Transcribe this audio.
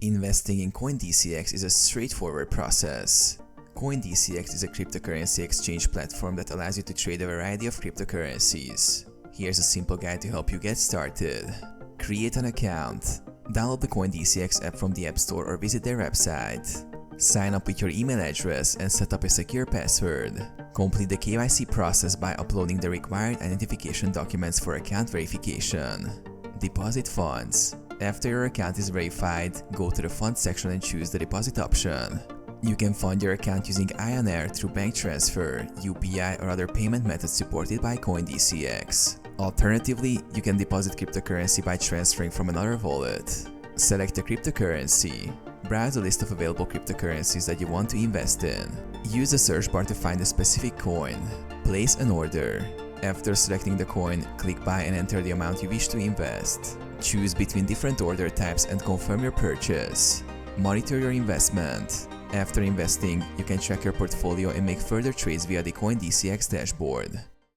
Investing in CoinDCX is a straightforward process. CoinDCX is a cryptocurrency exchange platform that allows you to trade a variety of cryptocurrencies. Here's a simple guide to help you get started. Create an account. Download the CoinDCX app from the App Store or visit their website. Sign up with your email address and set up a secure password. Complete the KYC process by uploading the required identification documents for account verification. Deposit funds. After your account is verified, go to the Funds section and choose the deposit option. You can fund your account using INR through bank transfer, UPI, or other payment methods supported by CoinDCX. Alternatively, you can deposit cryptocurrency by transferring from another wallet. Select a cryptocurrency. Browse a list of available cryptocurrencies that you want to invest in. Use the search bar to find a specific coin. Place an order. After selecting the coin, click buy and enter the amount you wish to invest. Choose between different order types and confirm your purchase. Monitor your investment. After investing, you can track your portfolio and make further trades via the CoinDCX dashboard.